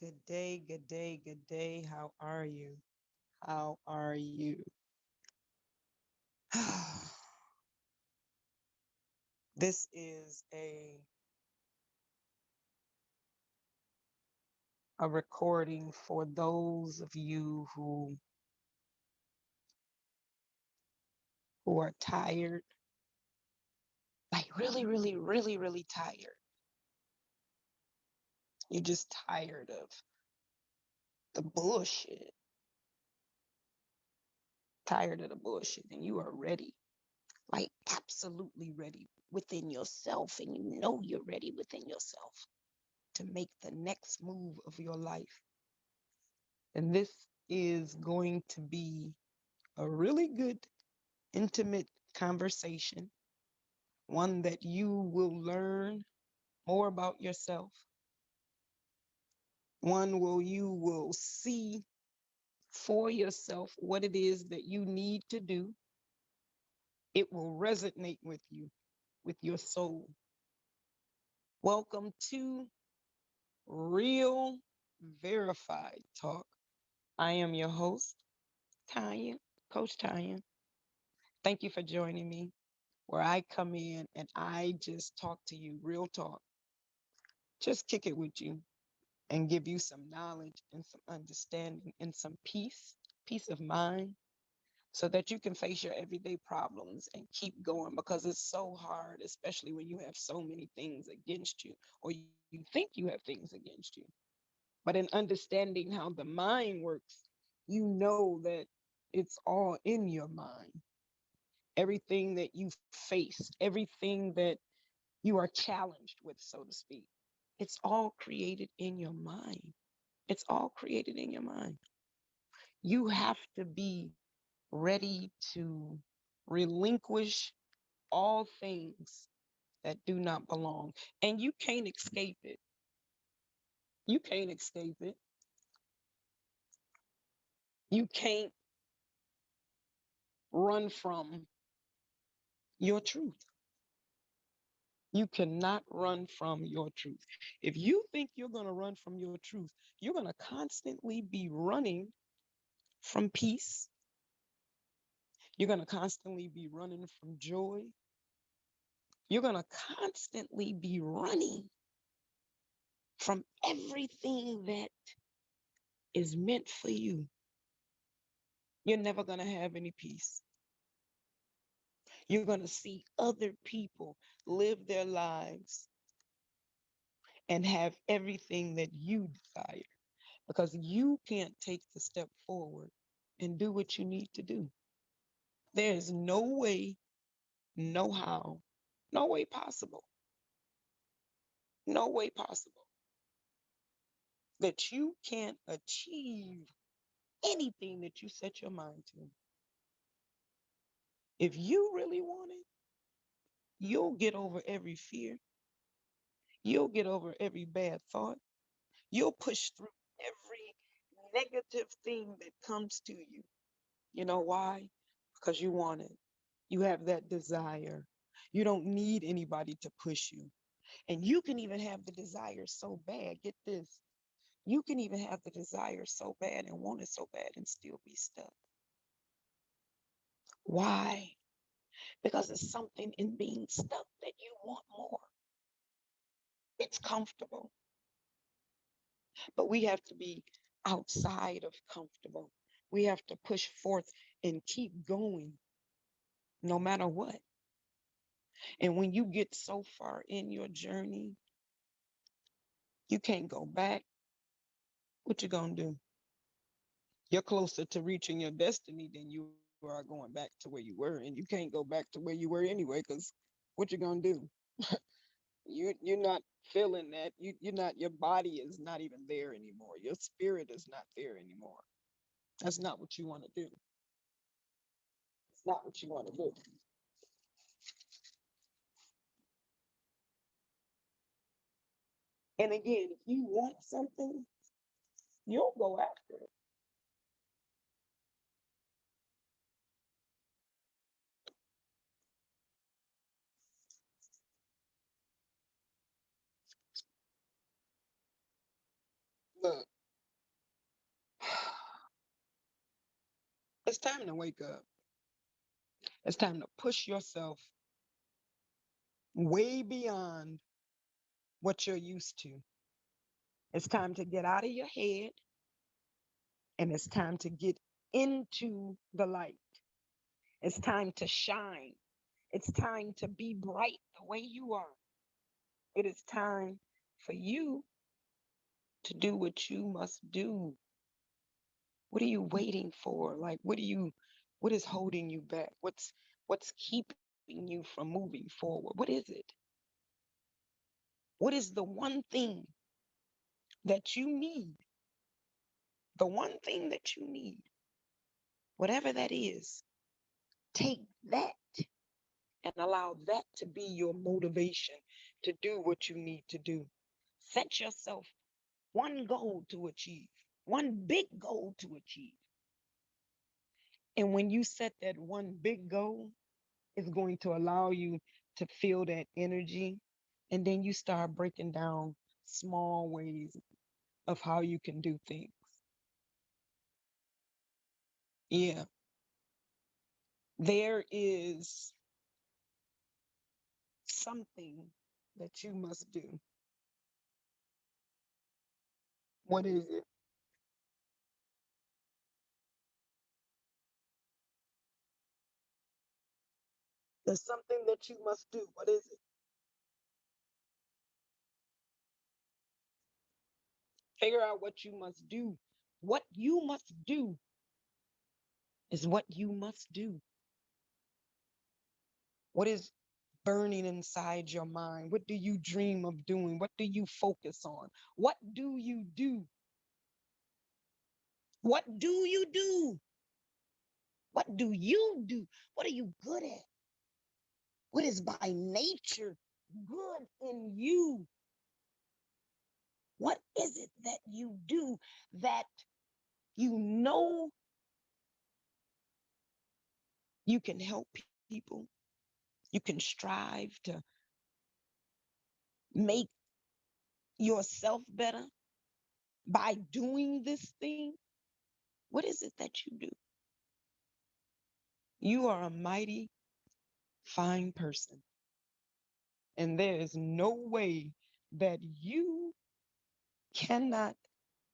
Good day, good day, good day. How are you? How are you? This is a recording for those of you who are tired, like really, really, really, really tired. You're just tired of the bullshit, tired of the bullshit, and you are ready, like absolutely ready within yourself, and you know you're ready within yourself to make the next move of your life. And this is going to be a really good, intimate conversation, one that you will learn more about yourself, one where you will see for yourself what it is that you need to do. It will resonate with you, with your soul. Welcome to Real Verified Talk. I am your host, Tonya, Coach Tonya. Thank you for joining me, where I come in and I just talk to you, real talk, just kick it with you and give you some knowledge and some understanding and some peace of mind, so that you can face your everyday problems and keep going, because it's so hard, especially when you have so many things against you, or you think you have things against you. But in understanding how the mind works, you know that it's all in your mind. Everything that you face, everything that you are challenged with, so to speak, it's all created in your mind. It's all created in your mind. You have to be ready to relinquish all things that do not belong. And you can't escape it. You can't escape it. You can't run from your truth. You cannot run from your truth. If you think you're going to run from your truth, you're going to constantly be running from peace. You're going to constantly be running from joy. You're going to constantly be running from everything that is meant for you. You're never going to have any peace. You're going to see other people live their lives and have everything that you desire, because you can't take the step forward and do what you need to do. There is no way, no how, no way possible, no way possible that you can't achieve anything that you set your mind to. If you really want it, you'll get over every fear. You'll get over every bad thought. You'll push through every negative thing that comes to you. You know why? Because you want it. You have that desire. You don't need anybody to push you. And you can even have the desire so bad. Get this. You can even have the desire so bad and want it so bad and still be stuck. Why? Because it's something in being stuck that you want more. It's comfortable. But we have to be outside of comfortable. We have to push forth and keep going no matter what. And when you get so far in your journey, you can't go back. What you gonna do? You're closer to reaching your destiny than you are going back to where you were, and you can't go back to where you were anyway. Because what you gonna do? You're not feeling that. You're not. Your body is not even there anymore. Your spirit is not there anymore. That's not what you want to do. It's not what you want to do. And again, if you want something, you'll go after it. Look. It's time to wake up. It's time to push yourself way beyond what you're used to. It's time to get out of your head and it's time to get into the light. It's time to shine. It's time to be bright the way you are. It is time for you to do what you must do. What are you waiting for? Like, what is holding you back? What's keeping you from moving forward? What is it? What is the one thing that you need? The one thing that you need, whatever that is, take that and allow that to be your motivation to do what you need to do. Set yourself one goal to achieve, one big goal to achieve. And when you set that one big goal, it's going to allow you to feel that energy. And then you start breaking down small ways of how you can do things. Yeah, there is something that you must do. What is it? There's something that you must do. What is it? Figure out what you must do. What you must do is what you must do. What is burning inside your mind? What do you dream of doing? What do you focus on? What do you do? What do you do? What do you do? What are you good at? What is by nature good in you? What is it that you do that you know you can help people? You can strive to make yourself better by doing this thing? What is it that you do? You are a mighty fine person, and there is no way that you cannot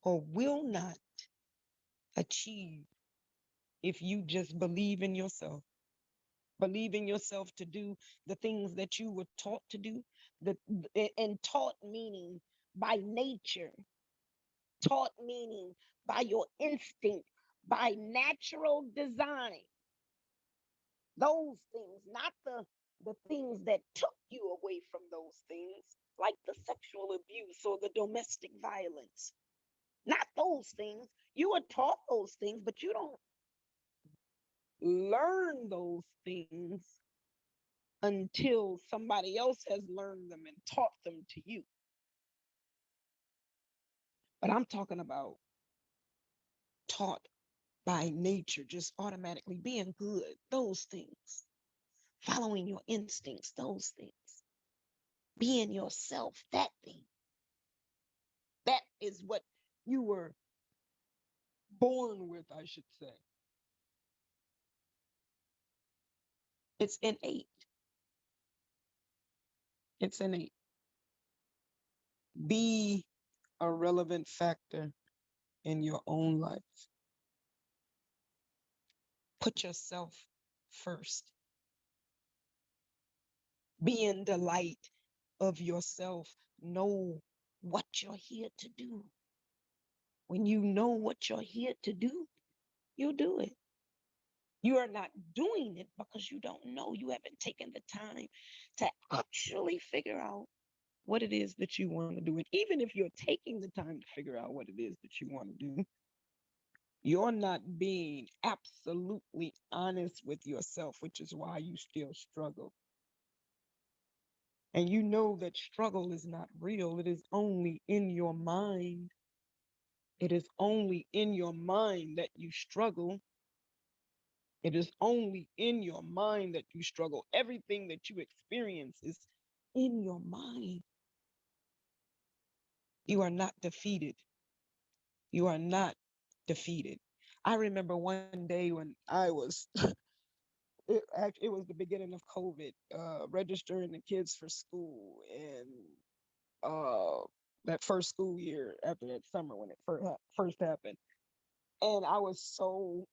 or will not achieve if you just believe in yourself. Believe in yourself to do the things that you were taught to do. The, and taught meaning by nature, taught meaning by your instinct, by natural design. Those things, not the things that took you away from those things, like the sexual abuse or the domestic violence. Not those things. You were taught those things, but you don't learn those things until somebody else has learned them and taught them to you. But I'm talking about taught by nature, just automatically being good, those things, following your instincts, those things, being yourself, that thing. That is what you were born with, I should say. It's innate. It's innate. Be a relevant factor in your own life. Put yourself first. Be in the light of yourself. Know what you're here to do. When you know what you're here to do, you'll do it. You are not doing it because you don't know. You haven't taken the time to actually figure out what it is that you want to do. And even if you're taking the time to figure out what it is that you want to do, you're not being absolutely honest with yourself, which is why you still struggle. And you know that struggle is not real. It is only in your mind. It is only in your mind that you struggle. It is only in your mind that you struggle. Everything that you experience is in your mind. You are not defeated. You are not defeated. I remember one day when I was it was the beginning of COVID, registering the kids for school, and uh that first school year after that summer when it first happened, and I was so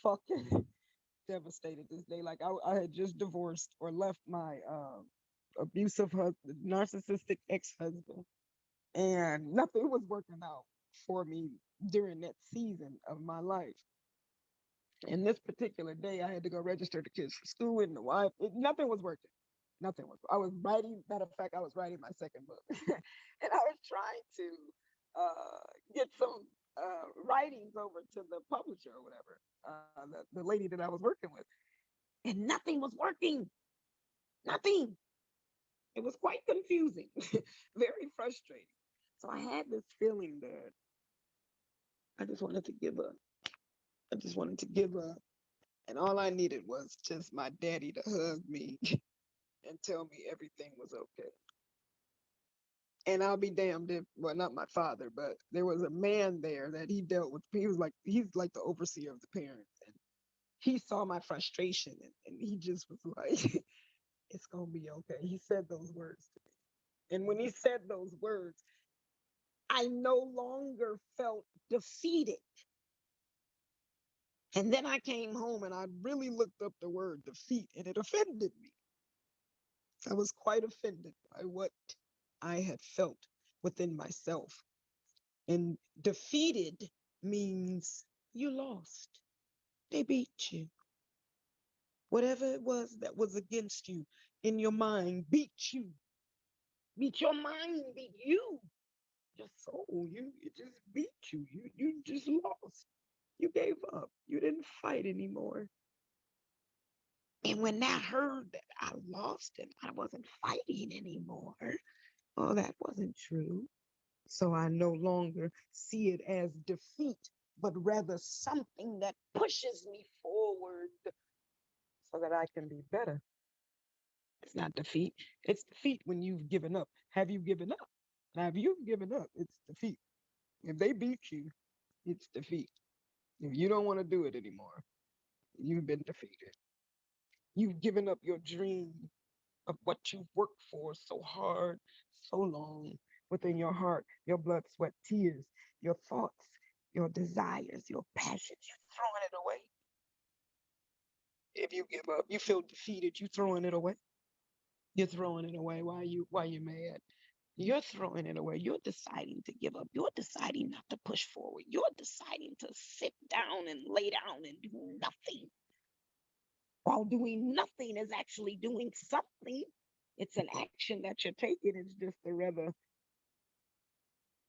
fucking devastated this day. Like I had just divorced or left my abusive husband, narcissistic ex-husband, and nothing was working out for me during that season of my life. And this particular day, I had to go register the kids for school and the wife. Nothing was working. Nothing was. I was writing. Matter of fact, I was writing my second book, and I was trying to get some writings over to the publisher or whatever, the lady that I was working with, and nothing was working. Nothing. It was quite confusing, very frustrating. So I had this feeling that I just wanted to give up. I just wanted to give up. And all I needed was just my daddy to hug me and tell me everything was okay. And I'll be damned if, well, not my father, but there was a man there that he dealt with. He's like the overseer of the parents. And he saw my frustration, and he just was like, it's going to be okay. He said those words to me. And when he said those words, I no longer felt defeated. And then I came home and I really looked up the word defeat, and it offended me. I was quite offended by what I had felt within myself. And defeated means you lost. They beat you. Whatever it was that was against you in your mind beat you. Beat your mind, beat you. Your soul, it just beat you. You just lost. You gave up. You didn't fight anymore. And when I heard that I lost and I wasn't fighting anymore, oh, that wasn't true. So I no longer see it as defeat, but rather something that pushes me forward so that I can be better. It's not defeat. It's defeat when you've given up. Have you given up? Now, if you've given up, it's defeat. If they beat you, it's defeat. If you don't want to do it anymore, you've been defeated. You've given up your dream of what you've worked for so hard, so long within your heart, your blood, sweat, tears, your thoughts, your desires, your passions. You're throwing it away. If you give up, you feel defeated, you throwing it away. You're throwing it away. Why you mad? You're throwing it away. You're deciding to give up. You're deciding not to push forward. You're deciding to sit down and lay down and do nothing. While doing nothing is actually doing something. It's an action that you're taking. It's just a rather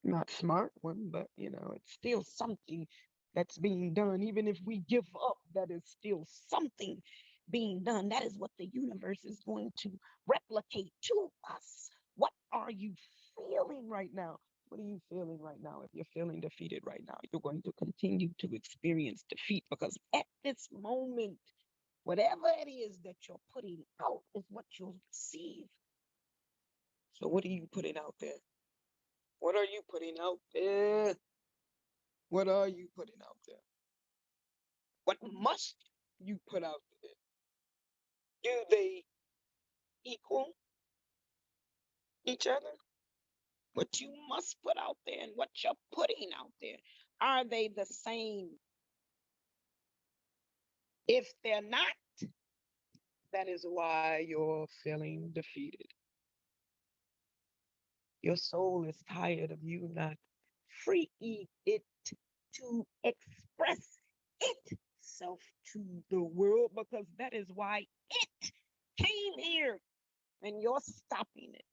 not smart one, but it's still something that's being done. Even if we give up, that is still something being done. That is what the universe is going to replicate to us. What are you feeling right now? What are you feeling right now? If you're feeling defeated right now, you're going to continue to experience defeat because at this moment, whatever it is that you're putting out is what you'll receive. So, what are you putting out there? What are you putting out there? What are you putting out there? What must you put out there? Do they equal each other? What you must put out there and what you're putting out there, are they the same? If they're not, that is why you're feeling defeated. Your soul is tired of you not freeing it to express itself to the world because that is why it came here and you're stopping it.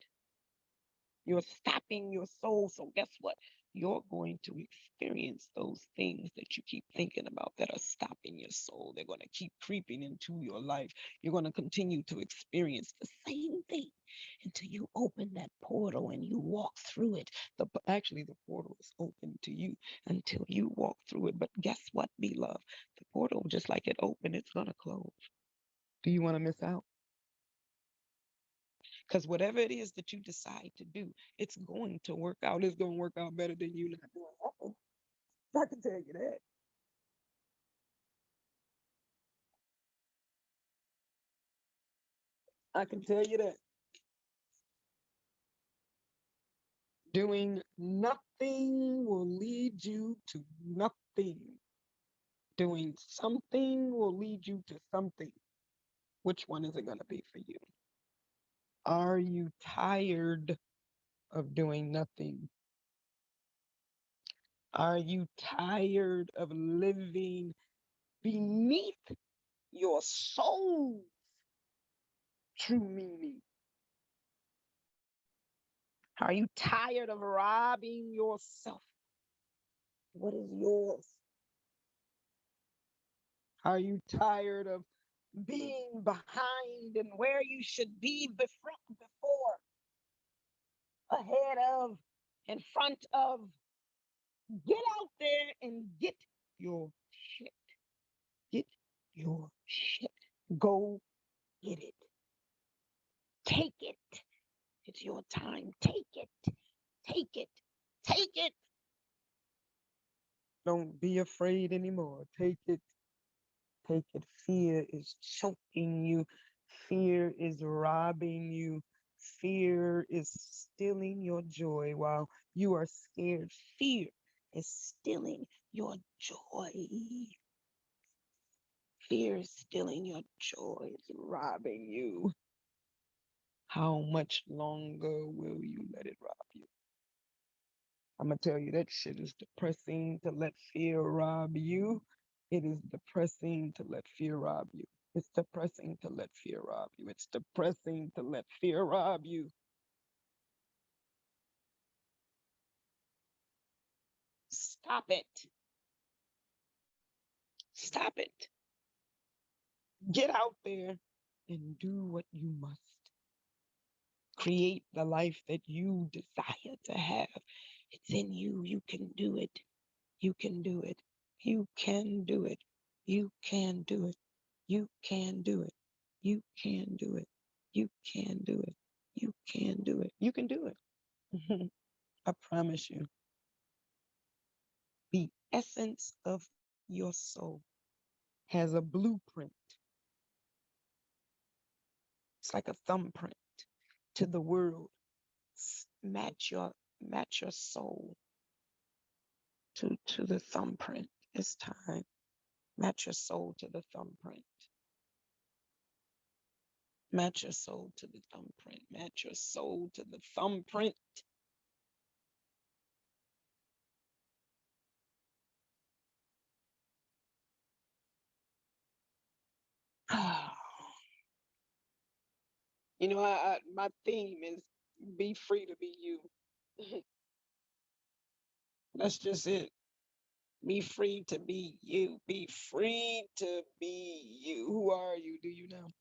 You're stopping your soul. So guess what? You're going to experience those things that you keep thinking about that are stopping your soul. They're going to keep creeping into your life. You're going to continue to experience the same thing until you open that portal and you walk through it. Actually, the portal is open to you until you walk through it. But guess what, beloved? The portal, just like it opened, it's going to close. Do you want to miss out? Because whatever it is that you decide to do, it's going to work out. It's going to work out better than you not doing nothing. I can tell you that. I can tell you that. Doing nothing will lead you to nothing. Doing something will lead you to something. Which one is it going to be for you? Are you tired of doing nothing? Are you tired of living beneath your soul's true meaning? Are you tired of robbing yourself? What is yours? Are you tired of being behind and where you should be before, ahead of, in front of? Get out there and get your shit. Get your shit. Go get it. Take it. It's your time. Take it. Take it. Take it. Don't be afraid anymore. Take it. Take it. Fear is choking you. Fear is robbing you. Fear is stealing your joy while you are scared. Fear is stealing your joy. Fear is stealing your joy. It's robbing you. How much longer will you let it rob you? I'm going to tell you that shit is depressing to let fear rob you. It is depressing to let fear rob you. It's depressing to let fear rob you. It's depressing to let fear rob you. Stop it. Stop it. Get out there and do what you must. Create the life that you desire to have. It's in you. You can do it. You can do it. You can do it. You can do it. You can do it. You can do it. You can do it. You can do it. You can do it. I promise you. The essence of your soul has a blueprint. It's like a thumbprint to the world. Match your soul to the thumbprint. It's time. Match your soul to the thumbprint. Match your soul to the thumbprint. Match your soul to the thumbprint. You know, my theme is be free to be you. That's just it. Be free to be you. Be free to be you. Who are you? Do you know?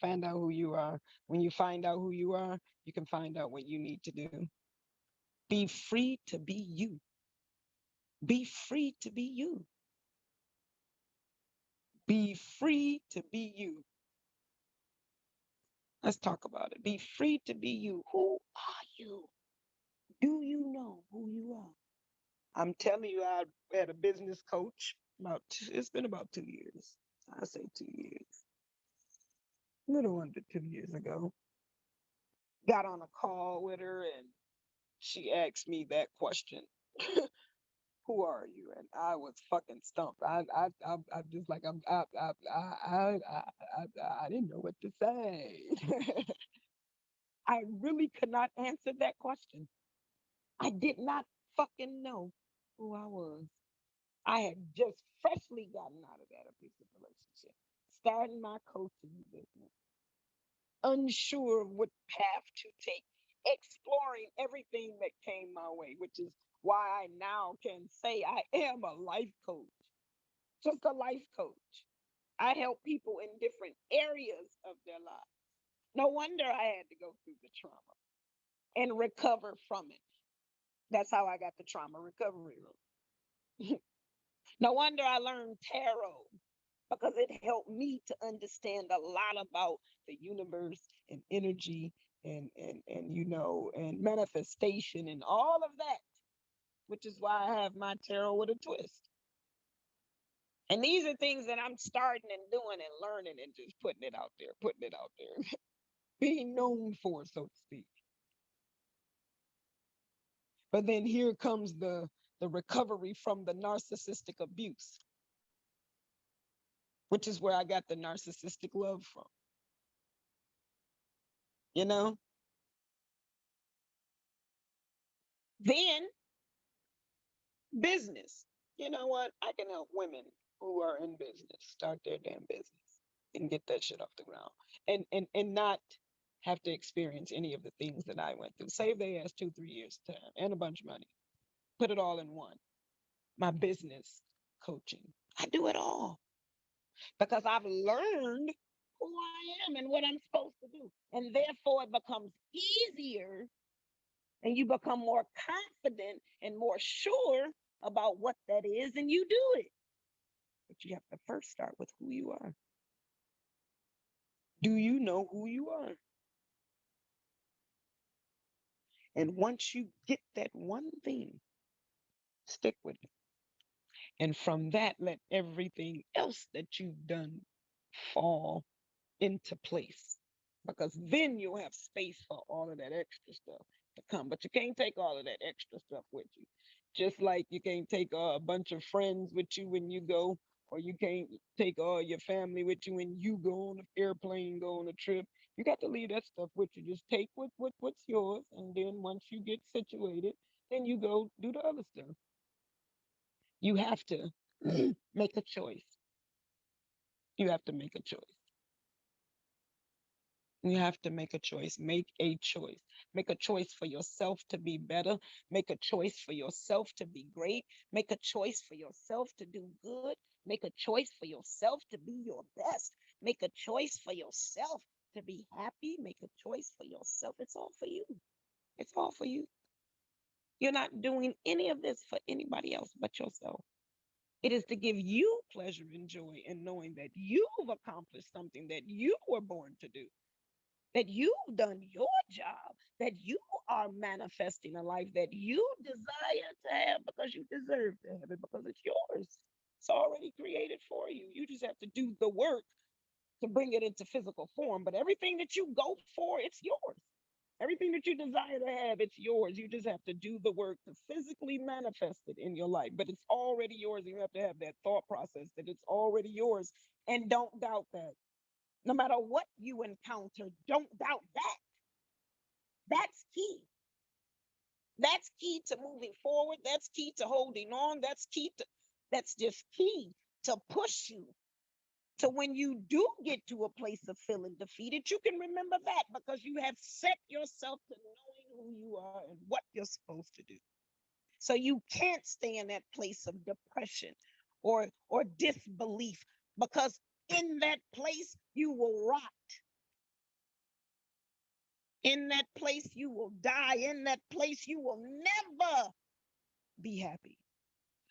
Find out who you are. When you find out who you are, you can find out what you need to do. Be free to be you. Be free to be you. Be free to be you. Let's talk about it. Be free to be you. Who are you? Do you know who you are? I'm telling you, I had a business coach it's been about 2 years. I say 2 years, a little under 2 years ago. Got on a call with her and she asked me that question. Who are you? And I was fucking stumped. I just like I didn't know what to say. I really could not answer that question. I did not fucking know who I was. I had just freshly gotten out of that abusive relationship, starting my coaching business, unsure of what path to take, exploring everything that came my way, which is why I now can say I am a life coach, just a life coach. I help people in different areas of their lives. No wonder I had to go through the trauma and recover from it. That's how I got the trauma recovery room. No wonder I learned tarot because it helped me to understand a lot about the universe and energy and and manifestation and all of that, which is why I have my tarot with a twist. And these are things that I'm starting and doing and learning and just putting it out there, putting it out there. be known for, so to speak. But then here comes the recovery from the narcissistic abuse, which is where I got the narcissistic love from. You know, then business. You know what? I can help women who are in business start their damn business and get that shit off the ground, and not have to experience any of the things that I went through. Save their ass 2 3 years time and a bunch of money. Put it all in one. My business coaching. I do it all because I've learned who I am and what I'm supposed to do, and therefore it becomes easier, and you become more confident and more sure about what that is, and you do it. But you have to first start with who you are. Do you know who you are? And once you get that one thing, stick with it. And from that, let everything else that you've done fall into place. Because then you'll have space for all of that extra stuff to come. But you can't take all of that extra stuff with you. Just like you can't take a bunch of friends with you when you go, or you can't take all your family with you when you go on an airplane, go on a trip. You got to leave that stuff with you. Just take what's yours. And then once you get situated, then you go do the other stuff. You have to make a choice. You have to make a choice. You have to make a choice. Make a choice. Make a choice for yourself to be better. Make a choice for yourself to be great. Make a choice for yourself to do good. Make a choice for yourself to be your best. Make a choice for yourself to be happy. Make a choice for yourself. It's all for you. It's all for you. You're not doing any of this for anybody else but yourself. It is to give you pleasure and joy in knowing that you've accomplished something that you were born to do, that you've done your job, that you are manifesting a life that you desire to have because you deserve to have it, because it's yours. It's already created for you. You just have to do the work to bring it into physical form. But everything that you go for, it's yours. Everything that you desire to have, it's yours. You just have to do the work to physically manifest it in your life. But it's already yours. You have to have that thought process that it's already yours. And don't doubt that. No matter what you encounter, don't doubt that. That's key. That's key to moving forward. That's key to holding on. That's just key to push you. So when you do get to a place of feeling defeated, you can remember that because you have set yourself to knowing who you are and what you're supposed to do. So you can't stay in that place of depression or disbelief, because in that place you will rot. In that place you will die. In that place you will never be happy.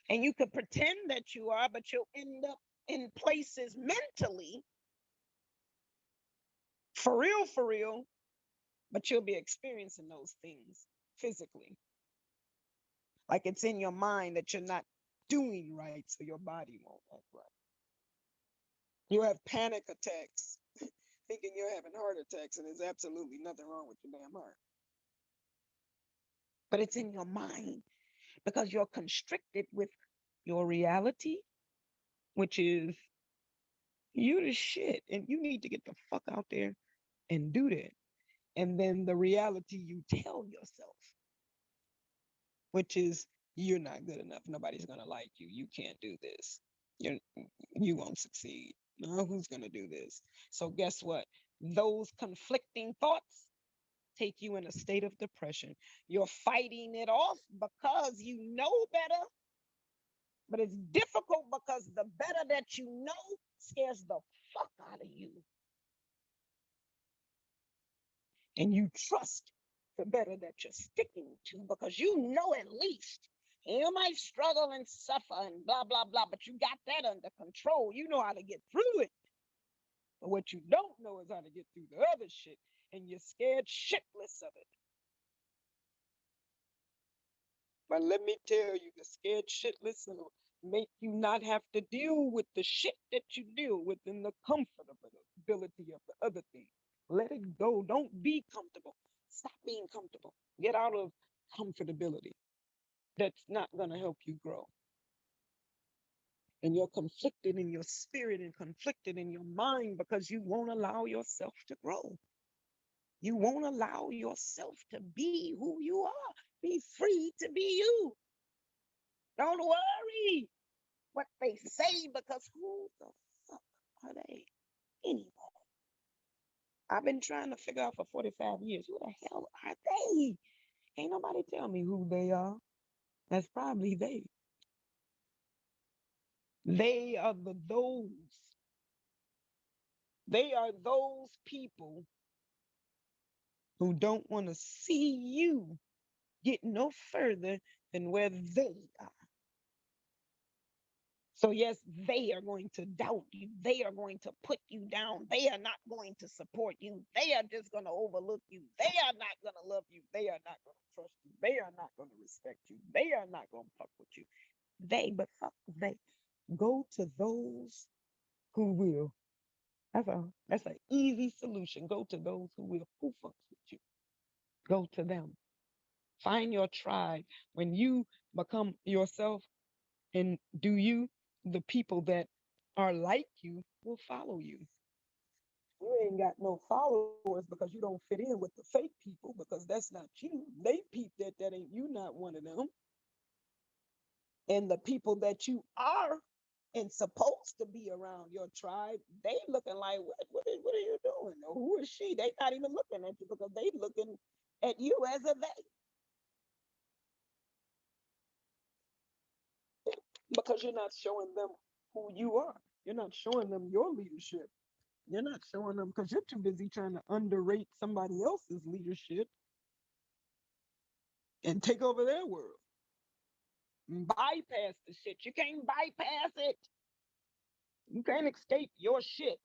And you could pretend that you are, but you'll end up in places mentally, for real, but you'll be experiencing those things physically. Like it's in your mind that you're not doing right, so your body won't act right. You have panic attacks, thinking you're having heart attacks, and there's absolutely nothing wrong with your damn heart. But it's in your mind because you're constricted with your reality, which is you the shit, and you need to get the fuck out there and do that. And then the reality you tell yourself, which is you're not good enough. Nobody's gonna like you. You can't do this. You're you won't succeed. No, who's gonna do this? So guess what? Those conflicting thoughts take you in a state of depression. You're fighting it off because you know better, but it's difficult because the better that you know scares the fuck out of you. And you trust the better that you're sticking to because you know at least you might struggle and suffer and blah, blah, blah, but you got that under control. You know how to get through it. But what you don't know is how to get through the other shit, and you're scared shitless of it. But let me tell you, the scared shitless will make you not have to deal with the shit that you deal with in the comfortability of the other thing. Let it go. Don't be comfortable. Stop being comfortable. Get out of comfortability. That's not going to help you grow. And you're conflicted in your spirit and conflicted in your mind because you won't allow yourself to grow. You won't allow yourself to be who you are. Be free to be you. Don't worry what they say because who the fuck are they anyway? I've been trying to figure out for 45 years who the hell are they? Ain't nobody tell me who they are. That's probably they. They are the those. They are those people who don't want to see you get no further than where they are. So, yes, they are going to doubt you. They are going to put you down. They are not going to support you. They are just going to overlook you. They are not going to love you. They are not going to trust you. They are not going to respect you. They are not going to fuck with you. But fuck they. Go to those who will. That's a that's an easy solution. Go to those who will. Who fucks with you? Go to them. Find your tribe. When you become yourself and do you, the people that are like you will follow you. You ain't got no followers because you don't fit in with the fake people because that's not you. They peep that ain't you, not one of them. And the people that you are and supposed to be around your tribe, they looking like, what are you doing? Or who is she? They not even looking at you because they looking at you as a they. Because you're not showing them who you are. You're not showing them your leadership. You're not showing them because you're too busy trying to underrate somebody else's leadership and take over their world. Bypass the shit. You can't bypass it. You can't escape your shit.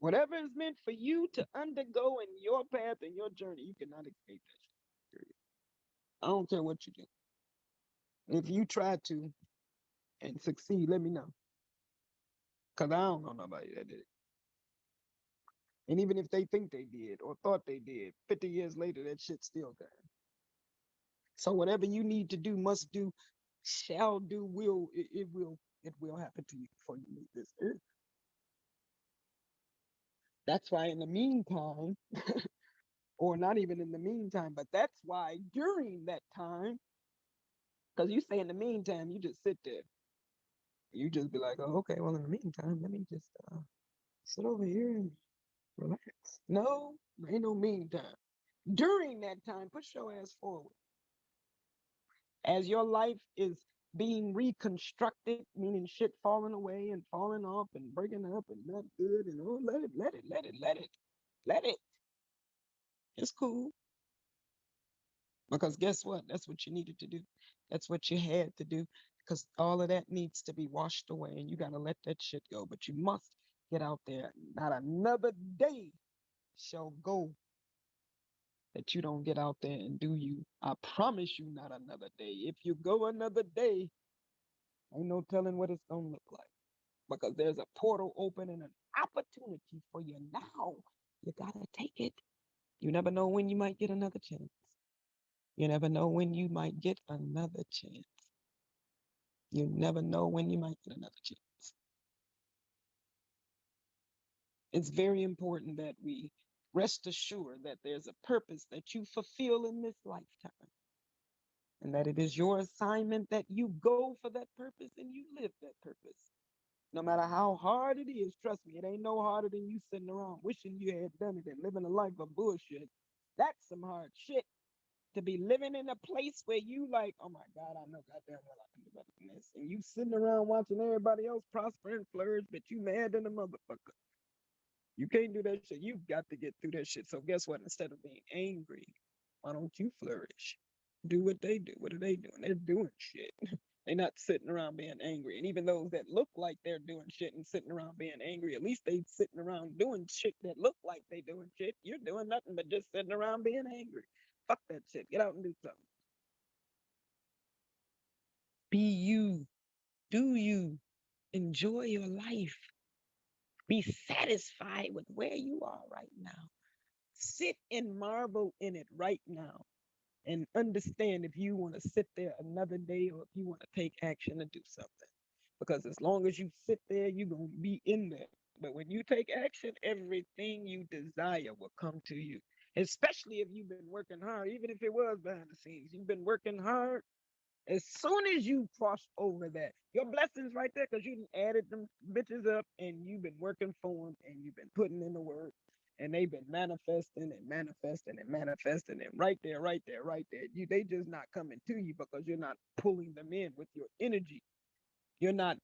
Whatever is meant for you to undergo in your path and your journey, you cannot escape that shit. Period. I don't care what you do. If you try to and succeed, let me know. Because I don't know nobody that did it. And even if they think they did or thought they did, 50 years later, that shit's still there. So whatever you need to do, must do, shall do, it will happen to you before you leave this earth. That's why in the meantime, or not even in the meantime, but that's why during that time, because you say in the meantime, you just sit there. You just be like, oh, okay, well, in the meantime, let me just sit over here and relax. No, ain't no meantime. During that time, push your ass forward. As your life is being reconstructed, meaning shit falling away and falling off and breaking up and not good and oh, let it. It's cool. Because guess what? That's what you needed to do. That's what you had to do. Because all of that needs to be washed away and you gotta let that shit go. But you must get out there. Not another day shall go that you don't get out there and do you. I promise you, not another day. If you go another day, ain't no telling what it's gonna look like. Because there's a portal open and an opportunity for you now. You gotta take it. You never know when you might get another chance. You never know when you might get another chance. You never know when you might get another chance. It's very important that we rest assured that there's a purpose that you fulfill in this lifetime and that it is your assignment that you go for that purpose and you live that purpose. No matter how hard it is, trust me, it ain't no harder than you sitting around wishing you had done it and living a life of bullshit. That's some hard shit. To be living in a place where you like, oh my God, I know goddamn well I can do better than this. And you sitting around watching everybody else prosper and flourish, but you mad than a motherfucker. You can't do that shit. You've got to get through that shit. So guess what? Instead of being angry, why don't you flourish? Do what they do. What are they doing? They're doing shit. They're not sitting around being angry. And even those that look like they're doing shit and sitting around being angry, at least they sitting around doing shit that look like they doing shit. You're doing nothing but just sitting around being angry. Fuck that shit. Get out and do something. Be you. Do you. Enjoy your life. Be satisfied with where you are right now. Sit and marvel in it right now and understand if you want to sit there another day or if you want to take action to do something. Because as long as you sit there, you're going to be in there. But when you take action, everything you desire will come to you. Especially if you've been working hard, even if it was behind the scenes, you've been working hard. As soon as you cross over that, your blessings right there, because you added them bitches up and you've been working for them and you've been putting in the work and they've been manifesting and manifesting and manifesting and right there, right there, right there. They just not coming to you because you're not pulling them in with your energy. You're not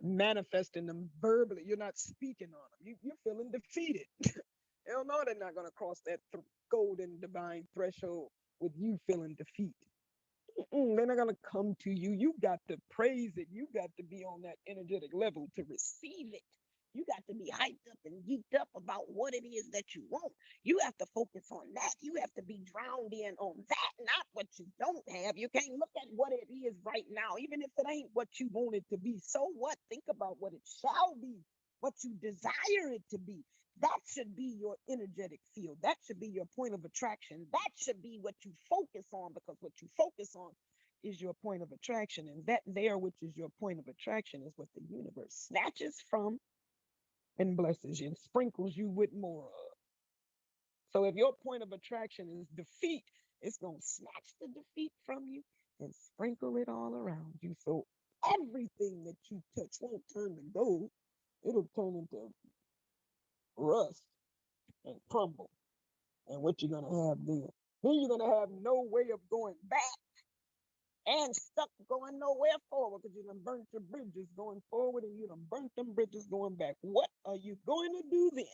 manifesting them verbally. You're not speaking on them. You're feeling defeated. They don't know they're not going to cross that golden divine threshold with you feeling defeat. They're not gonna come to you. You got to praise it. You got to be on that energetic level to receive it. You got to be hyped up and geeked up about what it is that you want. You have to focus on that. You have to be drowned in on that, not what you don't have. You can't look at what it is right now, even if it ain't what you want it to be. So what? Think about what it shall be, what you desire it to be. That should be your energetic field. That should be your point of attraction. That should be what you focus on, because what you focus on is your point of attraction. And that there, which is your point of attraction, is what the universe snatches from and blesses you and sprinkles you with more of. So if your point of attraction is defeat, it's going to snatch the defeat from you and sprinkle it all around you. So everything that you touch won't turn to gold. It'll turn into rust and crumble. And what you're gonna have then? Then you're gonna have no way of going back and stuck going nowhere forward because you done burnt your bridges going forward and you done burnt them bridges going back. What are you going to do then?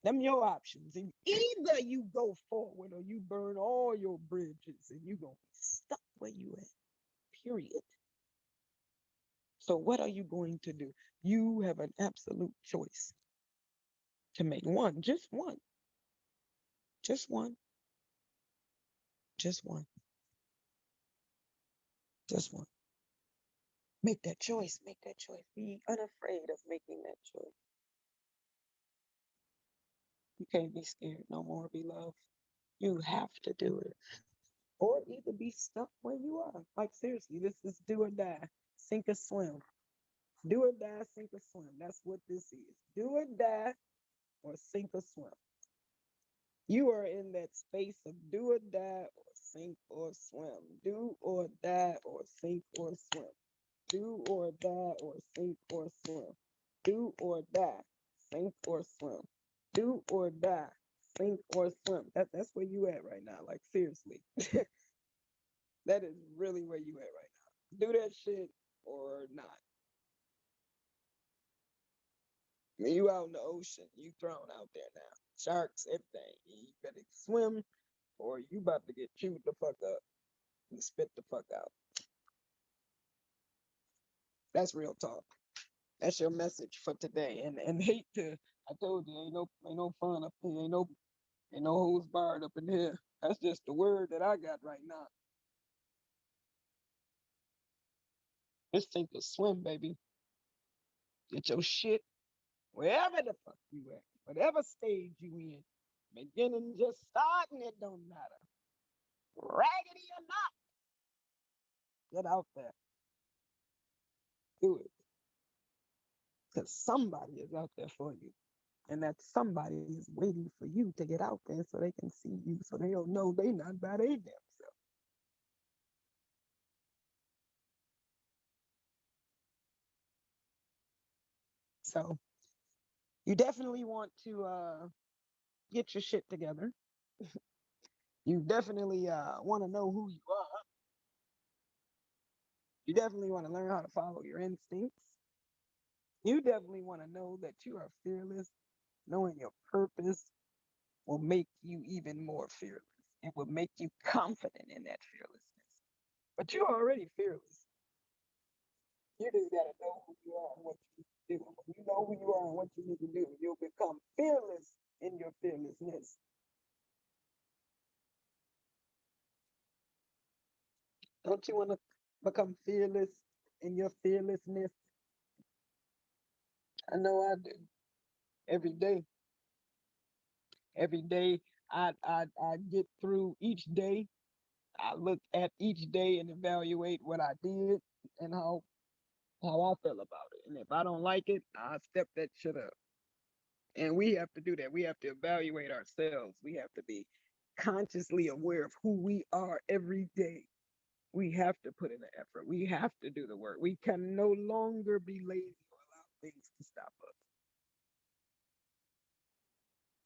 Them your options. And either you go forward or you burn all your bridges and you're gonna be stuck where you at. Period. So what are you going to do? You have an absolute choice to make. One, just one, just one, just one. Make that choice. Make that choice. Be unafraid of making that choice. You can't be scared no more, beloved. You have to do it. Or either be stuck where you are. Like, seriously, this is do or die, sink or swim. Do or die, sink or swim. That's what this is. Do or die or sink or swim. You are in that space of do or die or sink or swim. Do or die or sink or swim. Do or die or sink or swim. Do or die, sink or swim. Do or die, sink or swim. That's where you at right now. Like, seriously. That is really where you at right now. Do that shit or not. I mean, you out in the ocean. You thrown out there now. Sharks, everything. You better swim or you about to get chewed the fuck up and spit the fuck out. That's real talk. That's your message for today. And hate to, I told you, ain't no fun up here. Ain't no hose barred up in here. That's just the word that I got right now. Just think of swim, baby. Get your shit wherever the fuck you at. Whatever stage you in. Beginning, just starting, it don't matter. Raggedy or not, get out there. Do it. Because somebody is out there for you. And that somebody is waiting for you to get out there so they can see you, so they'll know they not by their damn self. So you definitely want to get your shit together. You definitely want to know who you are. You definitely want to learn how to follow your instincts. You definitely want to know that you are fearless. Knowing your purpose will make you even more fearless. It will make you confident in that fearlessness. But you're already fearless. You just got to know who you are and what you need to do. When you know who you are and what you need to do, you'll become fearless in your fearlessness. Don't you want to become fearless in your fearlessness? I know I do. Every day. Every day I get through each day. I look at each day and evaluate what I did and how I feel about it. And if I don't like it, I step that shit up. And we have to do that. We have to evaluate ourselves. We have to be consciously aware of who we are every day. We have to put in the effort. We have to do the work. We can no longer be lazy or allow things to stop us.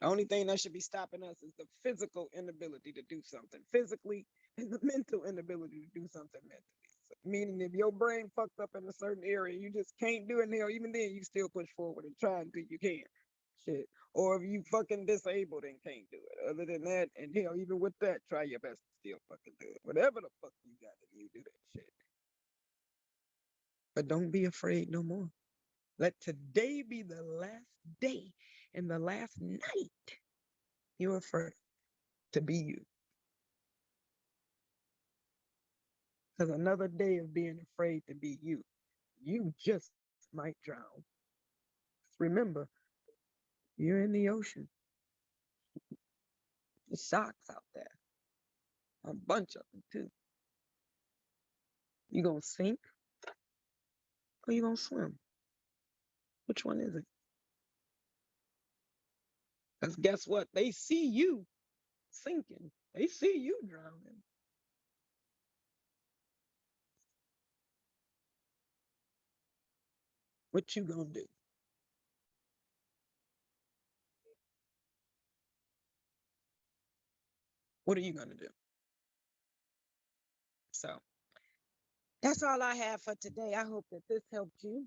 The only thing that should be stopping us is the physical inability to do something physically and the mental inability to do something mentally. So, meaning if your brain fucked up in a certain area, you just can't do it now. Even then, you still push forward and try until you can. Shit. Or if you fucking disabled and can't do it. Other than that, and hell, even with that, try your best to still fucking do it. Whatever the fuck you got to do, do that shit. But don't be afraid no more. Let today be the last day and the last night you're afraid to be you. Because another day of being afraid to be you, you just might drown. Remember, you're in the ocean. There's sharks out there, a bunch of them too. You gonna sink or you gonna swim? Which one is it? Because guess what? They see you sinking. They see you drowning. What you gonna do? What are you gonna do? So that's all I have for today. I hope that this helped you.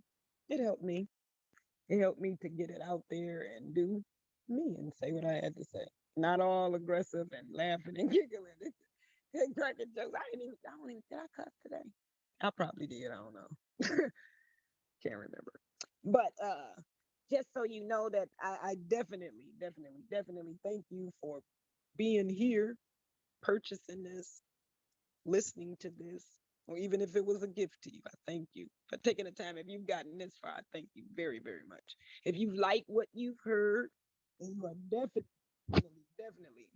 It helped me. It helped me to get it out there and do me and say what I had to say. Not all aggressive and laughing and giggling and cracking jokes. I don't even, did I cuss today? I probably did. I don't know. Can't remember. But just so you know that I definitely thank you for being here, purchasing this, listening to this, or even if it was a gift to you, I thank you for taking the time. If you've gotten this far, I thank you very, very much. If you like what you've heard, then you are definitely,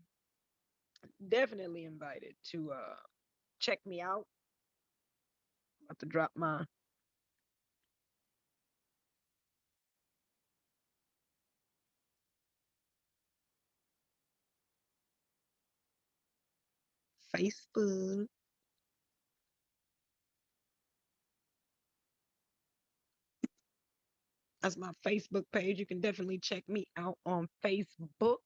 definitely invited to check me out. I'm about to drop my Facebook. That's my Facebook page. You can definitely check me out on Facebook.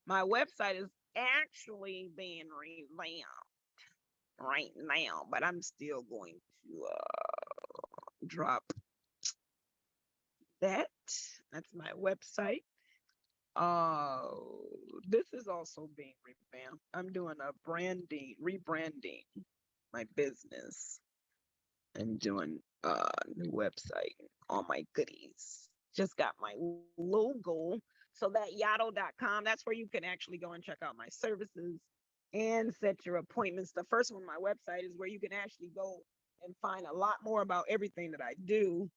My website is actually being revamped right now, but I'm still going to drop that. That's my website. Uh, this is also being revamped. I'm doing a rebranding my business and doing a new website, all my goodies. Just got my logo. So that yato.com, that's where you can actually go and check out my services and set your appointments. The first one, my website, is where you can actually go and find a lot more about everything that I do.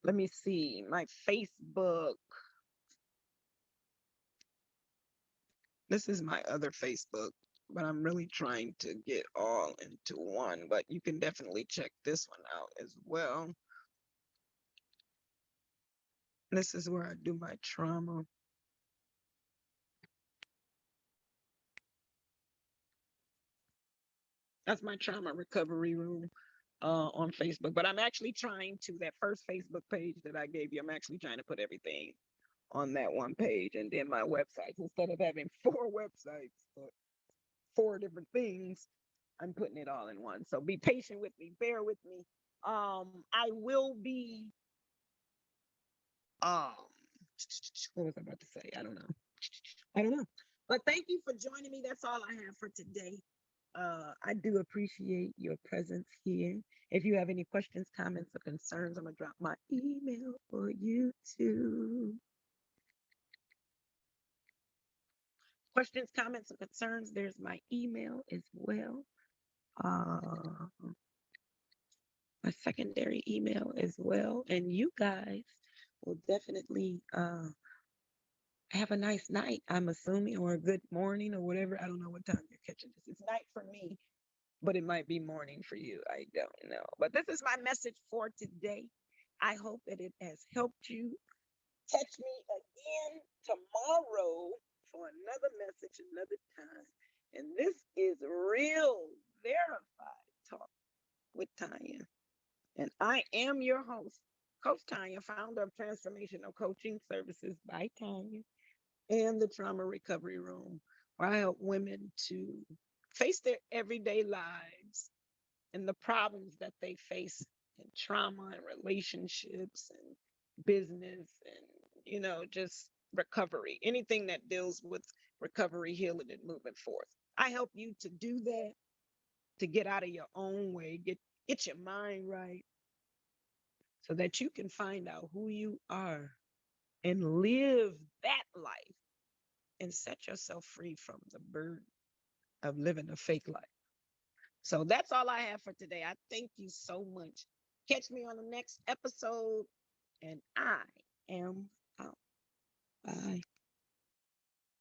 Let me see, my Facebook. This is my other Facebook, but I'm really trying to get all into one. But you can definitely check this one out as well. This is where I do my trauma. That's my trauma recovery room on Facebook. But I'm actually trying to, that first Facebook page that I gave you, I'm actually trying to put everything on that one page. And then my websites, instead of having four websites, but four different things, I'm putting it all in one. So be patient with me, bear with me. I will be um what was I about to say? I don't know. I don't know. But thank you for joining me. That's all I have for today. I do appreciate your presence here. If you have any questions, comments, or concerns, I'm gonna drop my email for you too. Questions, comments, or concerns, there's my email as well. Uh, my secondary email as well. And you guys will definitely have a nice night, I'm assuming, or a good morning or whatever. I don't know what time you're catching this. It's night for me, but it might be morning for you. I don't know. But this is my message for today. I hope that it has helped you. Catch me again tomorrow for another message, another time. And this is Real Verified Talk with Tonya. And I am your host, Coach Tonya, founder of Transformational Coaching Services by Tonya and the Trauma Recovery Room, where I help women to face their everyday lives and the problems that they face in trauma and relationships and business and, just recovery, anything that deals with recovery, healing, and moving forth. I help you to do that, to get out of your own way, get your mind right so that you can find out who you are and live that life and set yourself free from the burden of living a fake life. So that's all I have for today. I thank you so much. Catch me on the next episode, and I am out. Bye.